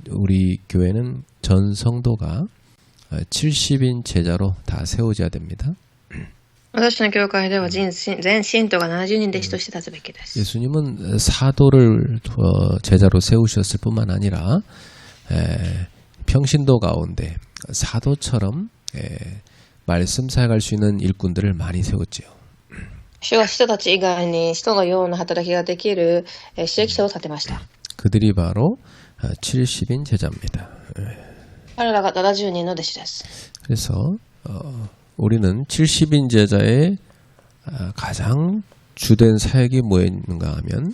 우리 교회는 전 성도가 70인 제자로 다 세워져야 됩니다. 私の教会では全信徒が70人弟子として立つべきです。 예수님은 사도를 제자로 세우셨을 뿐만 아니라 평신도 가운데 사도처럼 말씀 사역할 수 있는 일꾼들을 많이 세웠지요. 主は人たち以外に使徒のような働きができる使役者を立てました。 그들이 바로 70인 제자입니다. 彼らが70人の弟子です。 그래서 우리는 70인 제자의 가장 주된 사역이 뭐였는가 하면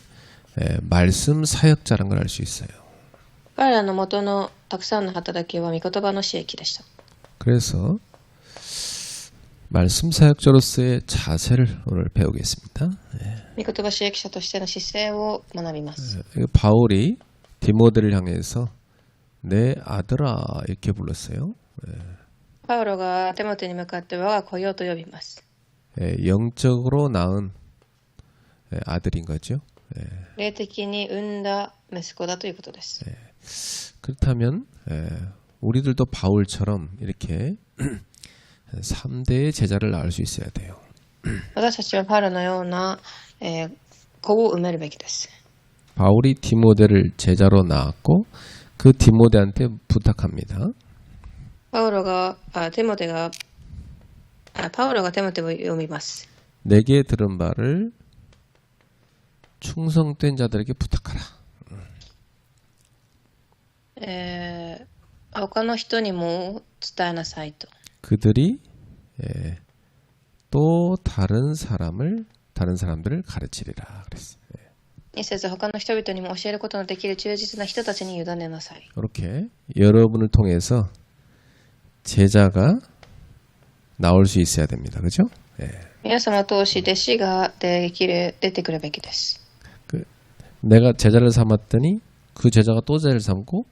말씀 사역자라는 걸 알 수 있어요. 彼らの元のたくさんの働きは御言葉の使役でした。 그래서 말씀 사역자로서의 자세를 오늘 배우겠습니다. 御言葉使役者としての姿勢を学びます。 바울이 디모데를 향해서 내 아들아 이렇게 불렀어요. パウロがテモテに向かって我が子よと呼びます。 영적으로 낳은 아들인 거죠. 霊的に産んだ息子だということです。 그렇다면 우리들도 바울처럼 이렇게 3대의 제자를 낳을 수 있어야 돼요. 私たちはパウロのような子を産めるべきです。 바울이 디모데를 제자로 낳았고 그 디모데한테 부탁합니다. パウロがテモテを読みます。 내게 들은 바를 충성된 자들에게 부탁하라. 他の人にも伝えなさいと。 그들이 또 다른 사람들을 가르치리라 그랬어요. 一節他の人々にも教えることのできる忠実な人たちに委ねなさい。 이렇게 여러분을 통해서 제자가 나올 수 있어야 됩니다. 그렇죠? 皆様を通し弟子が出てくるべきです。 내가 제자를 삼았더니 그 제자가 또 제자를 삼고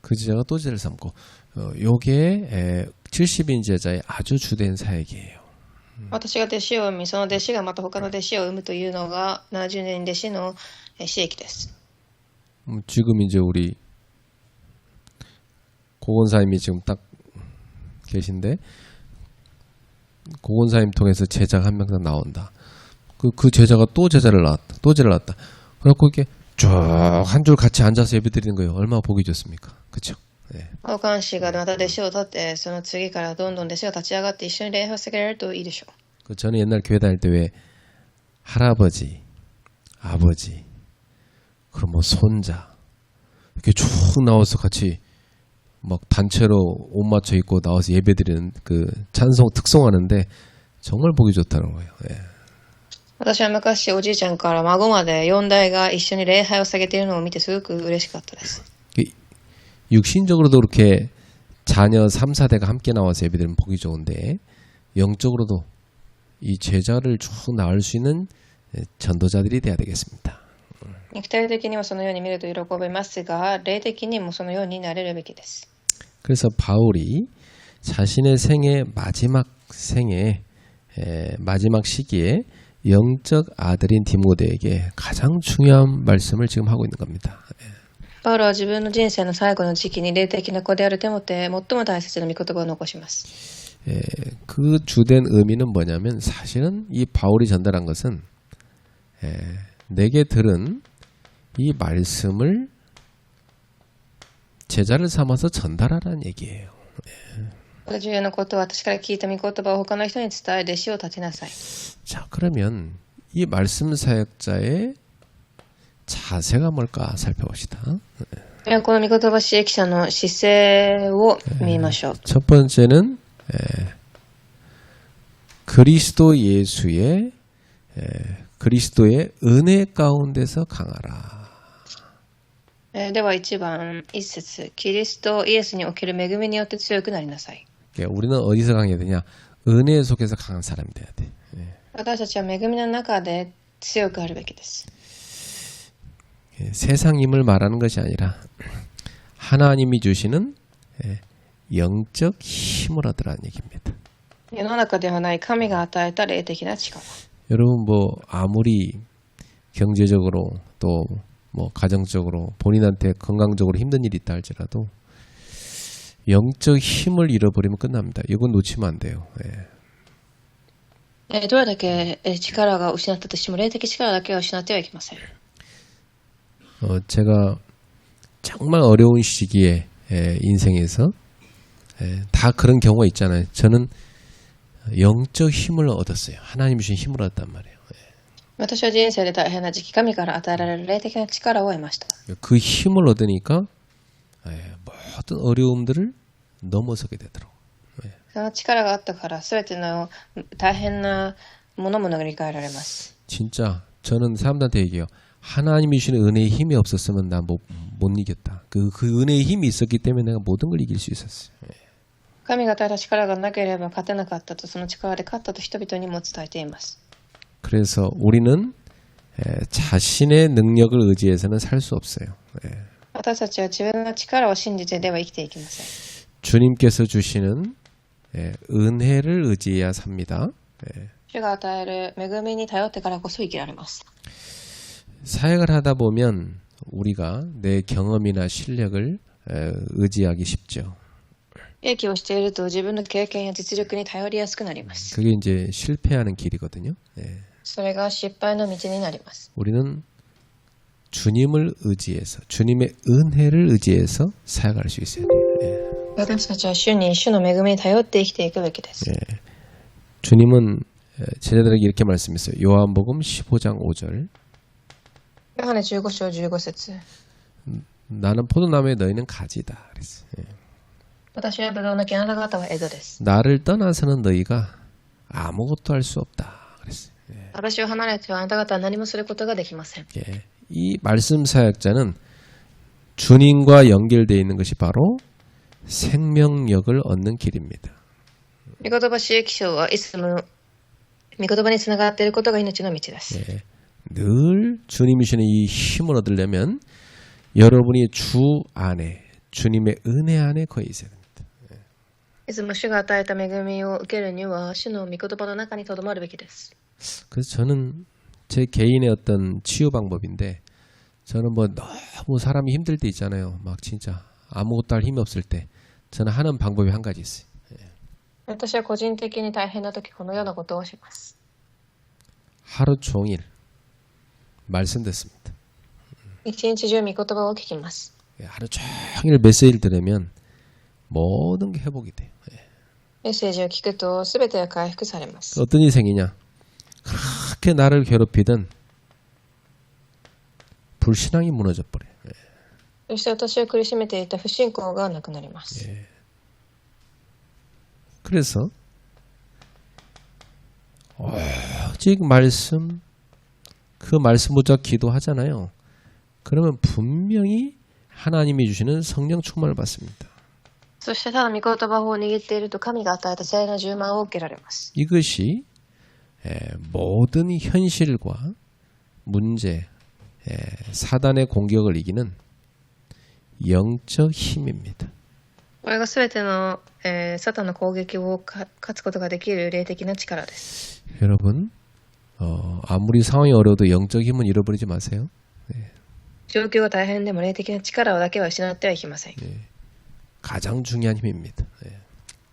그 제자가 또 제자를 삼고 요게 70인 제자의 아주 주된 사역이에요. 私が弟子を産み、その弟子がまた他の弟子を産むというのが70年弟子の使役です。 지금 이제 우리 고건사님이 지금 딱 계신데 고건사님 통해서 제자가 한 명 딱 나온다. 그 제자가 또 제자를 낳았다. 또 제자를 낳았다. 그래갖고 이렇게 쭉 한 줄 같이 앉아서 예배 드리는 거예요. 얼마나 보기 좋습니까? 그렇죠? 交換士がまた弟子を立って、その次からどんどん弟子が立ち上がって一緒に礼拝を捧げられるといいでしょう。 저는 옛날 교회 다닐 때 왜 할아버지, 아버지, 그럼 뭐 손자 이렇게 쭉 나와서 같이 막 단체로 옷 맞춰 입고 나와서 예배드리는 그 찬송 특송하는데 정말 보기 좋더라고요. 私は昔おじいちゃんから孫まで4代が一緒に礼拝を捧げているのを見てすごく嬉しかったです。 육신적으로도 그렇게 자녀 3, 4대가 함께 나와서 예배드리면 보기 좋은데 영적으로도 이 제자를 쭉 낳을 수 있는 전도자들이 돼야 되겠습니다. 肉体的にはそのように見ると喜びますが、霊的にもそのようになれるべきです。 그래서 바울이 자신의 생의 마지막 시기에 영적 아들인 디모데에게 가장 중요한 말씀을 지금 하고 있는 겁니다. パウロは自分の人生の最後の時期に霊的な子であるテモテへ最も大切な御言葉を残します。 그 주된 의미는 뭐냐면 사실은 이 바울이 전달한 것은 내게 들은 이 말씀을 제자를 삼아서 전달하라는 얘기예요. 重要なことは私から聞いた御言葉を他の人に伝え弟子を立てなさい。 자, 그러면 이 말씀 사역자의 자세가 뭘까 살펴봅시다. この御言葉使役者の姿勢を見ましょう。 첫 번째는 그리스도 예수의 그리스도의 은혜 가운데서 강하라. では1番1節、キリストイエスにおける恵みによって強くなりなさい。 우리는 어디서 강해야 되냐? 은혜 속에서 강한 사람이 돼야 돼. 私たちは恵みの中で強くあるべきです。 세상 힘을 말하는 것이 아니라 하나님이 주시는 영적 힘을 얻으라는 얘기입니다. 世の中ではない神が与えた霊的な力。 여러분 뭐 아무리 경제적으로 또 뭐 가정적으로 본인한테 건강적으로 힘든 일이 있다 할지라도 영적 힘을 잃어버리면 끝납니다. 이건 놓치면 안 돼요. 예. どれだけ力が失ったとしても霊的力だけは失ってはいけません。 제가 정말 어려운 시기에 인생에서 다 그런 경우가 있잖아요. 저는 영적 힘을 얻었어요. 하나님 주신 힘을 얻었단 말이에요. 私は人生で大変な時期、神から与えられる霊的な力を得ました。 그 힘을 얻으니까 모든 어려움들을 넘어서게 되더라고요. その力があったから、すべての大変なものも乗り換えられます。 진짜 저는 사람들한테 얘기해요. 하나님이 주시는 은혜의 힘이 없었으면 나 못 이겼다. 그 은혜의 힘이 있었기 때문에 내가 모든 걸 이길 수 있었어요. 神が与えた力がなければ勝てなかったと、その力で勝ったと人々にも伝えています。 그래서 우리는 자신의 능력을 의지해서는 살 수 없어요. 私たちは自分の力を信じてでは生きていけません。 주님께서 주시는 은혜를 의지해야 삽니다. 主が与える恵みに頼ってからこそ生きられます。 사역을 하다 보면 우리가 내 경험이나 실력을 의지하기 쉽죠. 英気をしていると自分の経験や実力に頼りやすくなります。 그게 이제 실패하는 길이거든요. それが失敗の道になります。 우리는 주님을 의지해서 주님의 은혜를 의지해서 사역할 수 있어야 돼요. 私たちは主に主の恵みに頼って生きていくべきです。 주님은 제자들에게 이렇게 말씀했어요. 요한복음 15장 5절. ヨハネ15章15節 나는 포도나무에 너희는 가지다. 그랬어요. 私はブドウの木、あなた方は枝です。 나를 떠나서는 너희가 아무것도 할 수 없다. 그랬어요. 私を離れてはあなた方は何もすることができません。 이 말씀 사역자는 주님과 연결되어 있는 것이 바로 생명력을 얻는 길입니다. 御言葉使役書はいつも御言葉につながっていることが命の道です。 늘 주님이 주시는 이 힘을 얻으려면 여러분이 주 안에 주님의 은혜 안에 거해 있어야 됩니다. いつも主が与えた恵みを受けるには主の御言葉の中にとどまるべきです。 그래서 저는 제 개인의 어떤 치유 방법인데 저는 뭐 너무 사람이 힘들 때 있잖아요. 막 진짜 아무것도 할 힘이 없을 때 저는 하는 방법이 한 가지 있어요. 私は個人的に大変な時このようなことをします。 하루 종일 말씀 듣습니다. 一日中御言葉を聞きます。 하루 종일 메시지를 들으면 모든 게 회복이 돼요. メッセージを聞くと全てが回復されます。 어떤 인생이냐? 그렇게 나를 괴롭히던 불신앙이 무너져 버려요. そして私を苦しめていた不信仰がなくなります。 그래서 오직 말씀, 그 말씀 붙잡 기도하잖아요. 그러면 분명히 하나님이 주시는 성령 충만을 받습니다. そしてただ御言葉を握っていると神が与えた聖な充満を受けられます。 이것이 모든 현실과 문제, 사단의 공격을 이기는 영적 힘입니다. これが全ての、サタンの攻撃を勝つことができる霊的な力です。 여러분, 아무리 상황이 어려워도 영적 힘은 잃어버리지 마세요. 状況が大変でも霊的な力だけは失ってはいけません。 가장 중요한 힘입니다.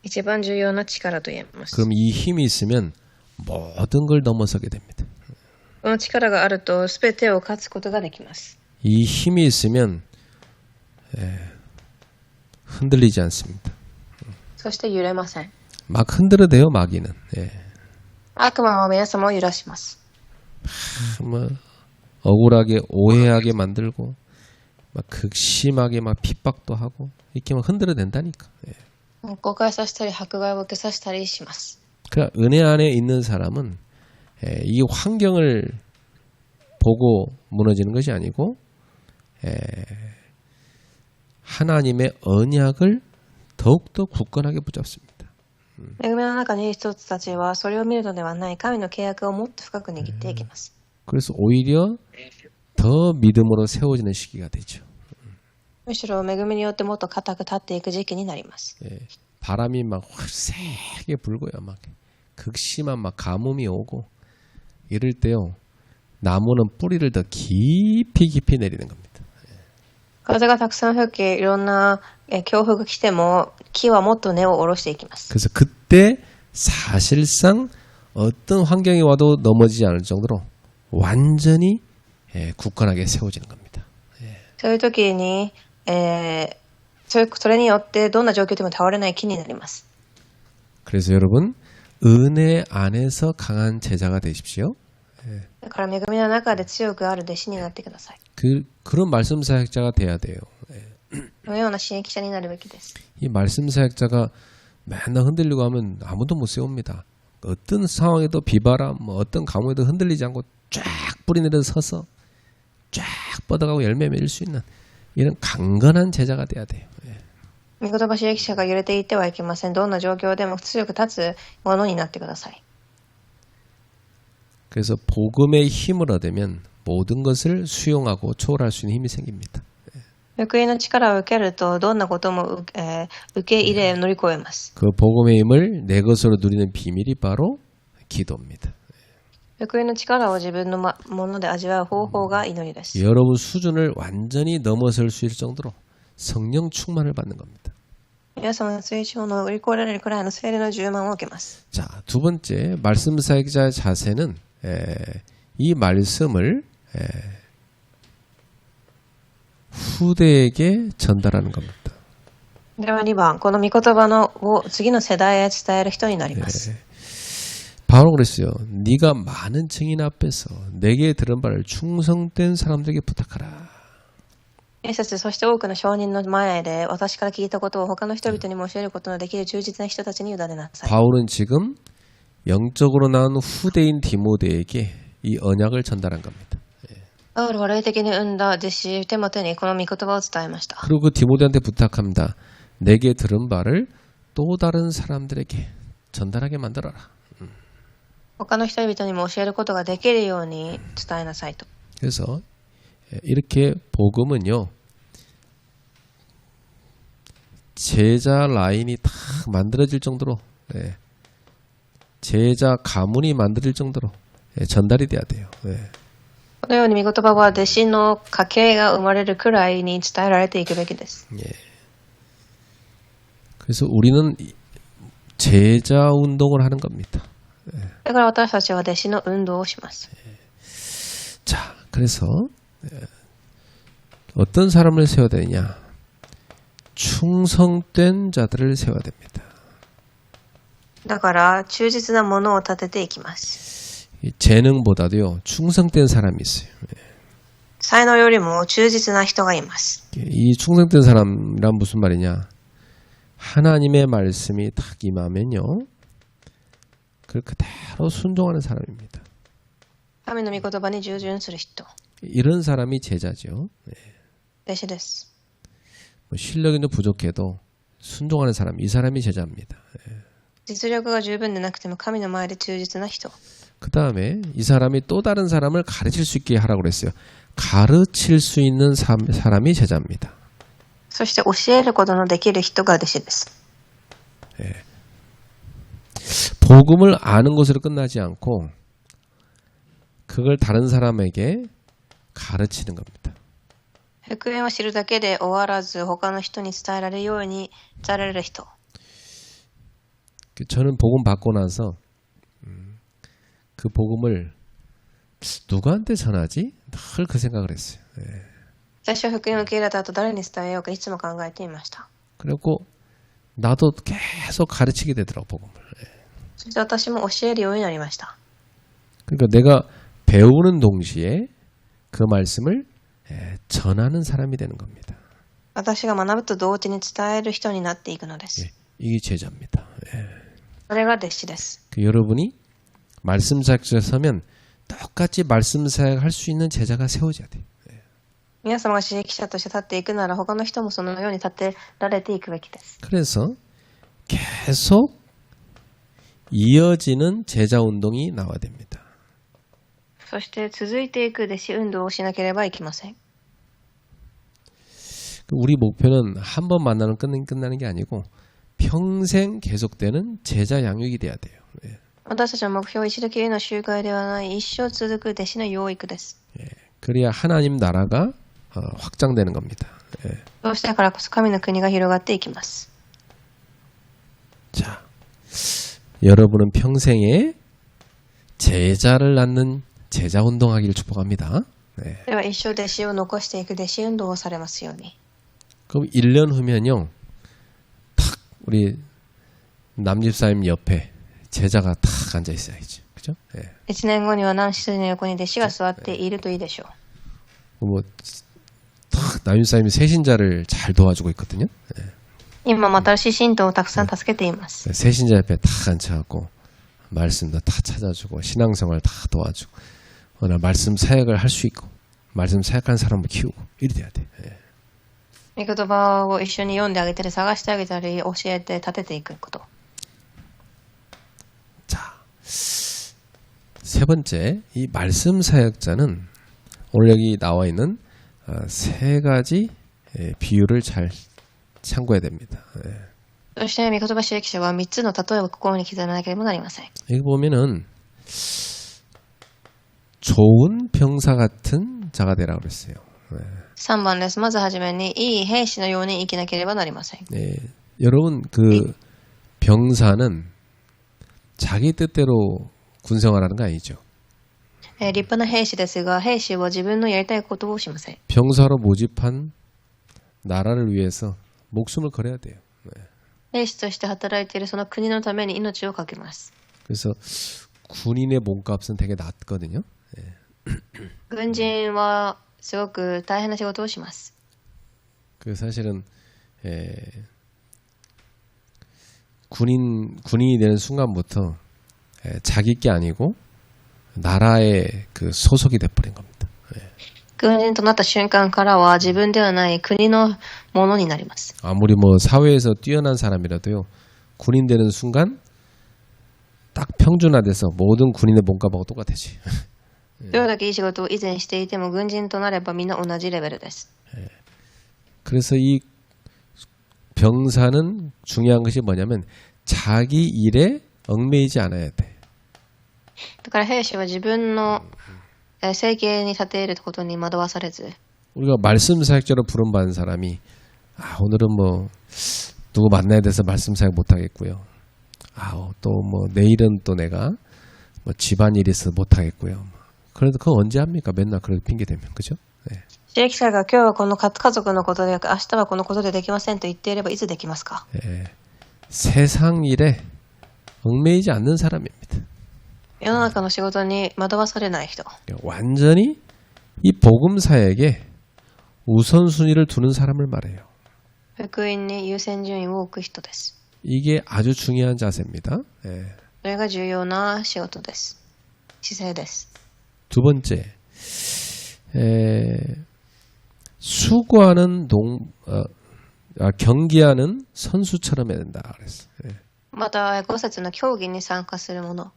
一番重要な力と言えます。 그럼 이 힘이 있으면 모든 걸 넘어서게 됩니다. この力があると全てを勝つことができます。 이 힘이 있으면 흔들리지 않습니다. そして揺れません。 막 흔들어대요, 마귀는. 悪魔は皆様を揺らします。 뭐 억울하게 오해하게 만들고 막 극심하게 막 핍박도 하고 이렇게 막 흔들어댄다니까. 誤解させたり迫害を受けさせたりします。 그러니까 은혜 안에 있는 사람은 이 환경을 보고 무너지는 것이 아니고 하나님의 언약을 더욱더 굳건하게 붙잡습니다. 恵みの中にいる人たちはそれを見るのではない神の契約をもっと深く握っていきます。 그래서 오히려 더 믿음으로 세워지는 시기가 되죠. むしろ恵みによってもっと固く立っていく時期になります。 바람이 막 세게 불고요. 막 극심한 막 가뭄이 오고 이럴 때요. 나무는 뿌리를 더 깊이 내리는 겁니다. 風がたくさん吹き、いろんな強風が来ても、木はもっと根を下ろしていきます。 그래서 그때 사실상 어떤 환경이 와도 넘어지지 않을 정도로 완전히 굳건하게 세워지는 겁니다. そういう時に、それによってどんな状況でも倒れない木になります。 그래서 여러분 은혜 안에서 강한 제자가 되십시오. だから恵みの中で強くある弟子になってください。 그런 말씀 사역자가 돼야 돼요. このような支援記者になるべきです。 이 말씀 사역자가 맨날 흔들리고 하면 아무도 못 세웁니다. 어떤 상황에도 비바람, 어떤 가뭄에도 흔들리지 않고 쫙 뿌리 내려 서서 쫙 뻗어가고 열매 맺을 수 있는 이런 강건한 제자가 돼야 돼요. 御言葉支援記者が揺れていってはいけません。どんな状況でも強く立つものになってください。 그래서 복음의 힘을 얻으면 모든 것을 수용하고 초월할 수 있는 힘이 생깁니다. 福音の力を受けるとどんなことも受け入れ乗り越えます。 그 복음의 힘을 내 것으로 누리는 비밀이 바로 기도입니다. 福音の力を自分のもので味わう方法が祈りです。 여러분 수준을 완전히 넘어설 수 있을 정도로 성령 충만을 받는 겁니다. 皆様の水晶の乗り越えられるくらいの聖霊の充満を受けます。 자, 두 번째 말씀 사역자의 자세는 이 말씀을 후대에게 전달하는 겁니다. では2番、この御言葉を次の世代へ伝える人になります。 바로 그랬어요. 네가 많은 증인 앞에서 내게 들은 바를 충성된 사람들에게 부탁하라. そして多くの証人の前で私から聞いたことを他の人々にも教えることのできる忠実な人たちに委ねなさい。 바울은 지금 영적으로 낳은 후대인 디모데에게 이 언약을 전달한 겁니다. パウロは霊的に生んだ弟子テモテにこの御言葉を伝えました。 그리고 그 디모데한테 부탁합니다. 내게 들은 바를 또 다른 사람들에게 전달하게 만들어라. 他の人々にも教えることができるように伝えなさいと。 그래서 이렇게 복음은요. 제자 라인이 다 만들어질 정도로 제자 가문이 만들어질 정도로 전달이 돼야 돼요. このように御言葉は弟子の家系が生まれるくらいに伝えられていくべきです。 그래서 우리는 제자 운동을 하는 겁니다. だから私たちは弟子の運動をします。 자, 그래서 어떤 사람을 세워야 되느냐? 충성된 자들을 세워야 됩니다. だから忠実なものを立てていきます。 재능보다도요 충성된 사람이 있어요. 才能よりも忠実な人がいます。 이 충성된 사람이란 무슨 말이냐? 하나님의 말씀이 딱 임하면요, 그걸 그대로 순종하는 사람입니다. 神の御言葉に従順する人。 이런 사람이 제자죠. 弟子です。 실력이 좀 부족해도 순종하는 사람, 이 사람이 제자입니다. 実力が十分でなくても神の前で忠実な人。 그 다음에 이 사람이 또 다른 사람을 가르칠 수 있게 하라고 그랬어요. 가르칠 수 있는 사람이 제자입니다. そして教えることのできる人が弟子です。 복음을 아는 것으로 끝나지 않고 그걸 다른 사람에게 가르치는 겁니다. 福音を知るだけで終わらず他の人に伝えられるように伝えられる人。 저는 복음 받고 나서 그 복음을 누구한테 전하지? 늘 그 생각을 했어요. 私は福音を受け入れた後誰に伝えようかいつも考えていました。 그리고 나도 계속 가르치게 되더라고 복음을. そして私も教えるようになりました。 그러니까 내가 배우는 동시에 그 말씀을 전하는 사람이 되는 겁니다. 私が学ぶと同時に伝える人になっていくのです。 이게 제자입니다. それが弟子です。 여러분이 말씀 사역자에 서면 똑같이 말씀 사역 할 수 있는 제자가 세워져야 돼요. 皆様が指揮者として立っていくなら他の人もそのように立てられていくべきです。 그래서 계속 이어지는 제자 운동이 나와야 됩니다. そして続いていく弟子運動をしなければいけません。 우리 목표는 한 번 만나면 끝나는 게 아니고 평생 계속되는 제자 양육이 돼야 돼요. 私たちの目標は一度きりの集会ではない、一生続く弟子の養育です。 그래야 하나님 나라가 확장되는 겁니다. 예. そうしたからこそ神の国が広がっていきます。 자, 여러분은 평생에 제자를 낳는 제자 운동하기를 축복합니다. 네. では一生弟子を残していく弟子運動をされますように。 그럼 1년 후면요, 탁 우리 남집사님 옆에 제자가 탁 앉아 있어야지, 그죠? 예. 1年後には男子の横に弟子が座っているといいでしょう。 뭐, 탁 남집사님이 세신자를 잘 도와주고 있거든요. 예. 今また新しい信徒をたくさん助けています。 세신자 옆에 탁 앉혀갖고 말씀도 다 찾아주고 신앙생활 다 도와주고 말씀 사역을 할 수 있고 말씀 사역하는 사람을 키우고 이리 돼야 돼. 예. 御言葉を一緒に読んであげたり探してあげたり教えて立てていくこと。 자, 세 번째 이 말씀 사역자는 오늘 여기 나와 있는 세 가지 비유를 잘 참고해야 됩니다. 예. そして御言葉指摘者は3つの例えを心に刻まなければなりません。 여기 보면은 좋은 병사 같은 자가 되라고 그랬어요. 3番です。まずはじめにいい兵士のように生きなければなりません。 네, 여러분 그 병사는 자기 뜻대로 군생활하는 거 아니죠. 立派な兵士ですが、兵士は自分のやりたいことをしません。 병사로 모집한 나라를 위해서 목숨을 걸어야 돼요. 兵士として働いているその国のために命を懸けます。 그래서 군인의 몸값은 되게 낮거든요. 軍人はすごく大変な仕事をします。 그 사실은 군인이 되는 순간부터 자기 게 아니고 나라의 그 소속이 돼버린 겁니다. 軍人となった瞬間からは自分ではない国のものになります。 아무리 뭐 사회에서 뛰어난 사람이라도요, 군인 되는 순간 딱 평준화돼서 모든 군인의 몸값하고 똑같아지. どれだけいい仕事を以前していても軍人となればみんな同じレベルです。 그래서 이 병사는 중요한 것이 뭐냐면 자기 일에 얽매이지 않아야 돼. だから兵士は自分の生計に立ていることに惑わされず、 우리가 말씀 사역자로 부름받은 사람이 오늘은 뭐 누구 만나야 돼서 말씀 사역 못 하겠고요. 또 뭐 내일은 또 내가 뭐 집안일이 있어서 못 하겠고요. 그래도 그거 언제 합니까? 맨날 그렇게 핑계 대면, 그죠? 네. 指揮者が今日はこの家族のことで明日はこのことでできませんと言っていればいつできますか？ 네. 세상 일에 얽매이지 않는 사람입니다. 世の中の仕事に惑わされない人。 완전히 이 복음 사역에 우선순위를 두는 사람을 말해요. 福音に優先順位を置く人です。 이게 아주 중요한 자세입니다. 네. それが重要な仕事です。姿勢です。 두 번째, 수고하는 경기하는 선수처럼 해야 된다 그랬어. また、5節の競技に参加する者。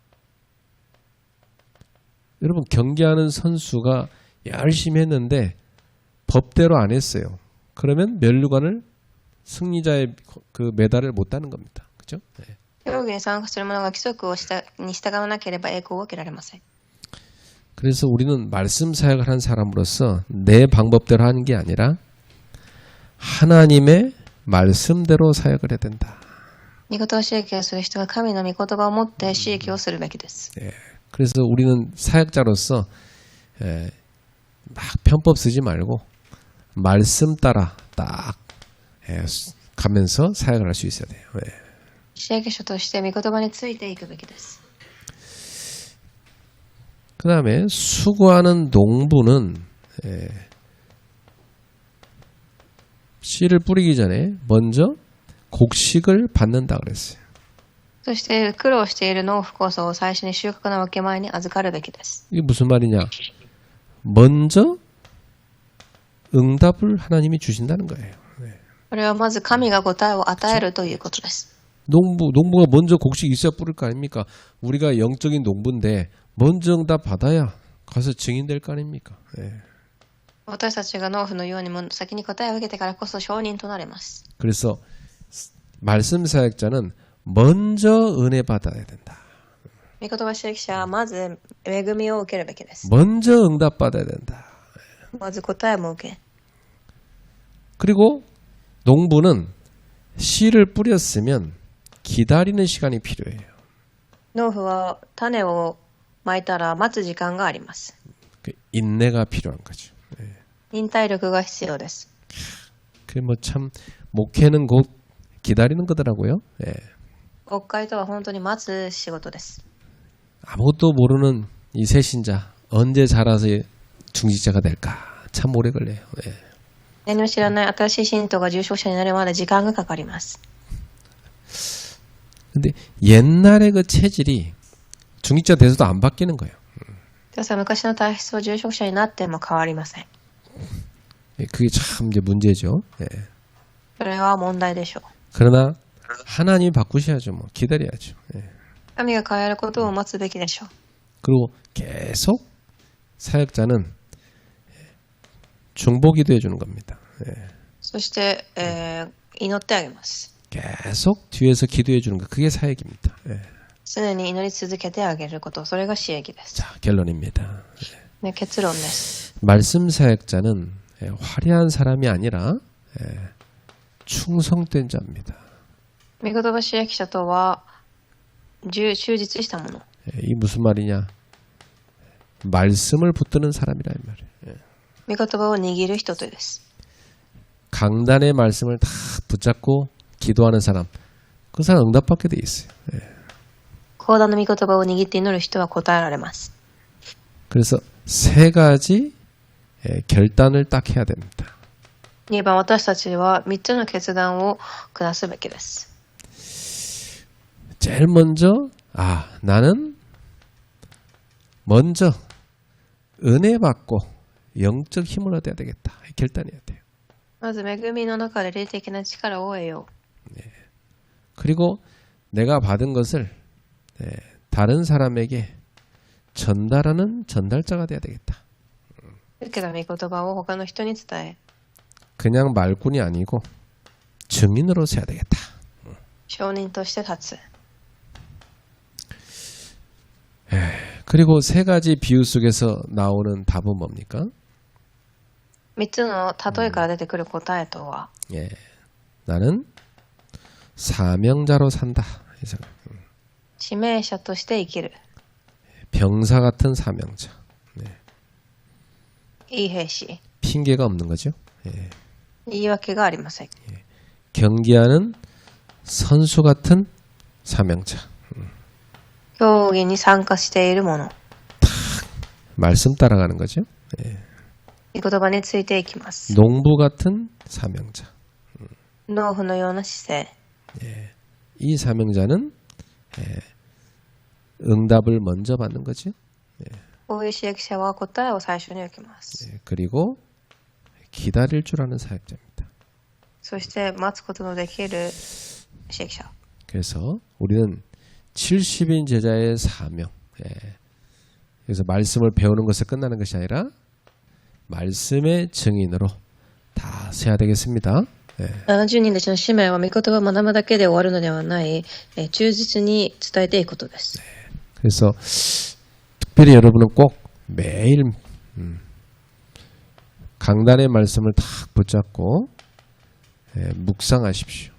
여러분 경기하는 선수가 열심히 했는데 법대로 안 했어요. 그러면 면류관을 승리자의 그 메달을 못 따는 겁니다. 그죠? 네. 競技に参加する者が規則に従わなければ栄光を受けられません。 그래서 우리는 말씀 사역을 한 사람으로서 내 방법대로 하는 게 아니라 하나님의 말씀대로 사역을 해야 된다. 御言葉刺激をする人は神の御言葉を持って刺激をするべきです。 네. 그래서 우리는 사역자로서 막 편법 쓰지 말고 말씀 따라 딱 가면서 사역을 할 수 있어야 돼요. 네. 刺激者として御言葉についていくべきです。 그 다음에 수고하는 농부는 씨를 뿌리기 전에 먼저 곡식을 받는다 그랬어요. そして苦労している農夫こそ最初に収穫の分け前に預かるべきです。 이게 무슨 말이냐? 먼저 응답을 하나님이 주신다는 거예요. これはまず神が答えを与えるということです。 농부가 먼저 곡식 있어야 뿌릴 거 아닙니까? 우리가 영적인 농부인데 먼저 응답 받아야 가서 증인될 거 아닙니까? 私たちが農夫のようにも先に答えを受けてからこそ証人となれます。 그래서 말씀 사역자는 먼저 은혜 받아야 된다. 御言葉指摘者はまず恵みを受けるべきです。 먼저 응답받아야 된다. まず答えも受け、 그리고 농부는 씨를 뿌렸으면 기다리는 시간이 필요해요. 農夫は種をまいたら待つ時間があります。 그 인내가 필요한 거죠. 忍耐力が必要です。 그 뭐 참 목회는 곧 기다리는 거더라고요. 예. 国会とは本当に待つ仕事です。 아무것도 모르는 이 새신자 언제 자라서 중직자가 될까 참 오래 걸려요. 예. 何も知らない新しい信徒が重症者になるまで時間がかかります。 근데 옛날의 그 체질이 중직자 돼서도 안 바뀌는 거예요. ですから昔の体質は重症者になっても変わりません。 예, 그게 참 이제 문제죠. 예. それは問題でしょう。 그러나 하나님이 바꾸셔야죠. 뭐 기다려야죠. 예. 神が変えることを待つべきでしょう。 그리고 계속 사역자는 중보기도 해주는 겁니다. 예. そして、祈ってあげます。 계속 뒤에서 기도해 주는 거 그게 사역입니다. 예. 常に祈り続けてあげること、それが私益です。 자, 결론입니다. ね、結論です。 말씀 사역자는 화려한 사람이 아니라 충성된 자입니다. 御言葉支益者とは忠実したもの。 이 무슨 말이냐? 말씀을 붙드는 사람이라 이 말이에요. 御言葉を握る人とです。 강단의 말씀을 다 붙잡고 기도하는 사람, 그 사람 응답받게 돼 있어요. 講談の御言葉を握って祈る人は答えられます。 그래서 세 가지 결단을 딱 해야 됩니다. 2番、私たちは3つの決断を下すべきです。 제일 먼저 나는 먼저 은혜 받고 영적 힘을 얻어야 되겠다. 결단해야 돼요. まず恵みの中で霊的な力を得よう。 그리고 내가 받은 것을 다른 사람에게 전달하는 전달자가 돼야 되겠다. 受けた御言葉を他の人に伝え、 그냥 말꾼이 아니고 증인으로 서야 되겠다. 証人として立つ。 그리고 세 가지 비유 속에서 나오는 답은 뭡니까? 3つの例えから出てくる答えとは、 나는 사명자로 산다. 그래서 使命者として生きる。 병사 같은 사명자. いい兵士。 핑계가 없는 거죠. 言い訳がありません。 경기하는 선수 같은 사명자. 競技に参加している者。 말씀 따라가는 거죠. 御言葉についていきます。 농부 같은 사명자. 農夫のような姿勢。 이 사명자는 응답을 먼저 받는 거죠. こういう支益者は答えを最初に受けます。 그리고 기다릴 줄 아는 사역자입니다. そして待つことのできる支益者。 그래서 우리는 70인 제자의 사명. 그래서 말씀을 배우는 것에 끝나는 것이 아니라 말씀의 증인으로 다 서야 되겠습니다. 70人たちの使命は御言葉を学ぶだけで終わるのではない、忠実に伝えていくことです。 그래서 특별히 여러분은 꼭 매일 강단의 말씀을 딱 붙잡고 묵상하십시오.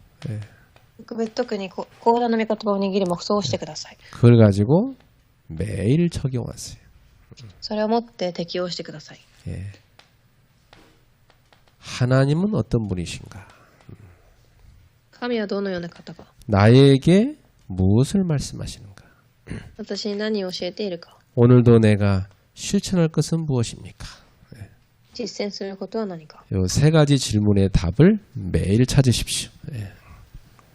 特に講談の御言葉を握り黙想をしてください。 그걸 가지고 매일 적용하세요. それをもって適用してください。 하나님은 어떤 분이신가? 神はどのような方か、 나에게 무엇을 말씀하시는가? 私に何を教えているか、 오늘도 내가 실천할 것은 무엇입니까? 実践することは何か。 이 세 가지 질문의 답을 매일 찾으십시오.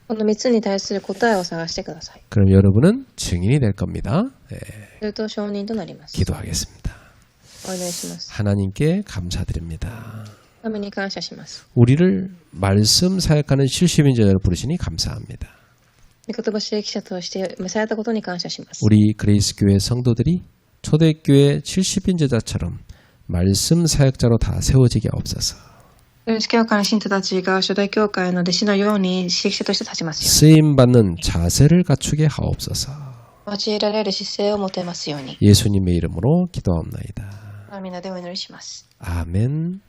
この3つに対する答えを探してください。 그럼 여러분은 증인이 될 겁니다. すると証人となります。 기도하겠습니다. お願いします。 하나님께 감사드립니다. 神に感謝します。 우리를 말씀 사역하는 70인 제자를 부르시니 감사합니다. 御言葉支益者として召されたことに感謝します。 우리 그레이스 교회 성도들이 초대교회 70인 제자처럼 말씀 사역자로 다 세워지게 없어서 教会の信徒たちが初代教会の弟子のように支益者として立ちますよ。 쓰임 받는 자세를 갖추게 하옵소서. 用いられる姿勢を持てますように。 예수님의 이름으로 기도합나이다. みんなでお祈りします。 아멘.